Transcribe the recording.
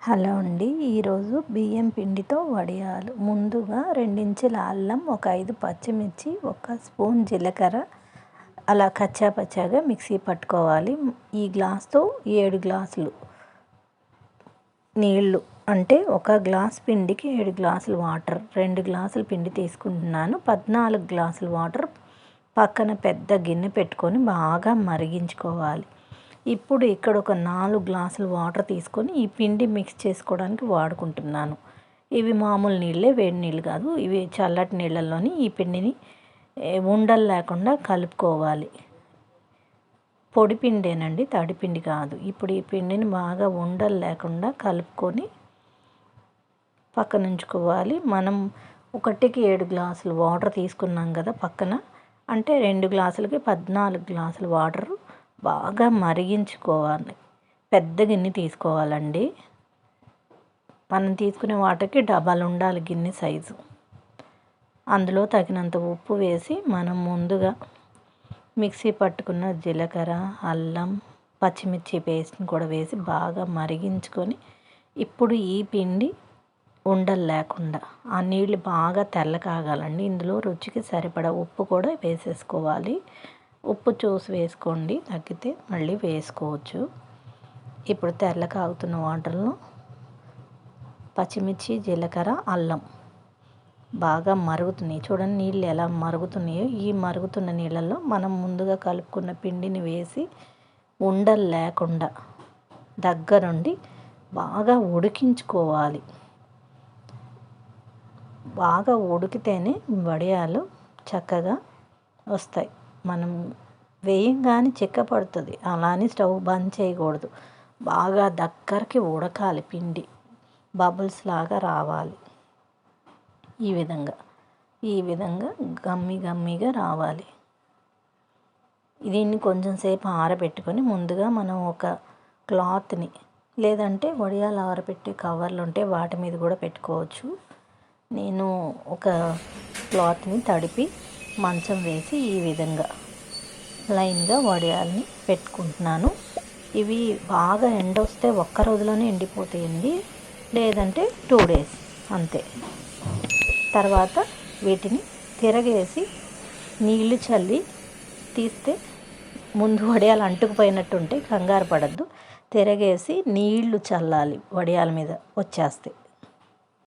Hello అండి. ఈరోజు బియ్యం పిండితో వడియాలు. ముందుగా 2 ఇంచుల అల్లం, ఒక 5 పచ్చిమిర్చి, ఒక స్పూన్ జీలకర్ర అలా కచ్చా పచ్చాగా మిక్సీ పట్టుకోవాలి. ఈ గ్లాస్తో 7 గ్లాసులు నీళ్ళు, అంటే ఒక గ్లాస్ పిండికి 7 గ్లాసులు వాటర్. 2 గ్లాసుల పిండి తీసుకుంటున్నాను. 14 గ్లాసులు వాటర్ పక్కన పెద్ద గిన్నె పెట్టుకొని బాగా మరిగించుకోవాలి. ఇప్పుడు ఇక్కడ ఒక 4 గ్లాసులు వాటర్ తీసుకొని ఈ పిండి మిక్స్ చేసుకోవడానికి వాడుకుంటున్నాను. ఇవి మామూలు నీళ్ళే, వేడి నీళ్ళు కాదు. ఇవి చల్లటి నీళ్ళల్లోని ఈ పిండిని ఉండలు లేకుండా కలుపుకోవాలి. పొడి పిండేనండి, తడి పిండి కాదు. ఇప్పుడు ఈ పిండిని బాగా ఉండలు లేకుండా కలుపుకొని పక్కన ఉంచుకోవాలి. మనం 1కి 7 గ్లాసులు వాటర్ తీసుకున్నాం కదా పక్కన, అంటే 2 గ్లాసులకి 14 గ్లాసులు వాటర్ బాగా మరిగించుకోవాలి. పెద్ద గిన్నె తీసుకోవాలండి. మనం తీసుకునే వాటర్కి డబల్ ఉండాలి గిన్నె సైజు. అందులో తగినంత ఉప్పు వేసి మనం ముందుగా మిక్సీ పట్టుకున్న జీలకర్ర, అల్లం, పచ్చిమిర్చి పేస్ట్ని కూడా వేసి బాగా మరిగించుకొని, ఇప్పుడు ఈ పిండి ఉండలు లేకుండా ఆ నీళ్ళు బాగా తెల్ల కాగాలండి. ఇందులో రుచికి సరిపడా ఉప్పు కూడా వేసేసుకోవాలి. ఉప్పు చూసి వేసుకోండి, తగ్గితే మళ్ళీ వేసుకోవచ్చు. ఇప్పుడు తెల్ల కాగుతున్న వాటర్లో పచ్చిమిర్చి, జీలకర్ర, అల్లం బాగా మరుగుతున్నాయి. చూడండి నీళ్ళు ఎలా మరుగుతున్నాయో. ఈ మరుగుతున్న నీళ్ళల్లో మనం ముందుగా కలుపుకున్న పిండిని వేసి ఉండలు లేకుండా దగ్గరుండి బాగా ఉడికించుకోవాలి. బాగా ఉడికితేనే వడియాలు చక్కగా వస్తాయి. మనం వేయంగానే చిక్కపడుతుంది, అలా అని స్టవ్ బంద్ చేయకూడదు. బాగా దగ్గరికి ఉడకాలి, పిండి బబుల్స్ లాగా రావాలి. ఈ విధంగా గమ్మిగా రావాలి. దీన్ని కొంచెం సేపు ఆరబెట్టుకొని ముందుగా మనం ఒక క్లాత్ని, లేదంటే వడియాలు ఆరబెట్టే కవర్లు ఉంటే వాటి మీద కూడా పెట్టుకోవచ్చు. నేను ఒక క్లాత్ని తడిపి మంచం వేసి ఈ విధంగా లైన్గా వడియాల్ని పెట్టుకుంటున్నాను. ఇవి బాగా ఎండ వస్తే ఒక్క రోజులోనే ఎండిపోతాయండి, లేదంటే 2 days అంతే. తర్వాత వీటిని తిరగేసి నీళ్లు చల్లి తీస్తే, ముందు వడియాలు అంటుకుపోయినట్టుంటే కంగారు పడద్దు. తిరగేసి నీళ్లు చల్లాలి, వడియాల మీద వచ్చేస్తాయి.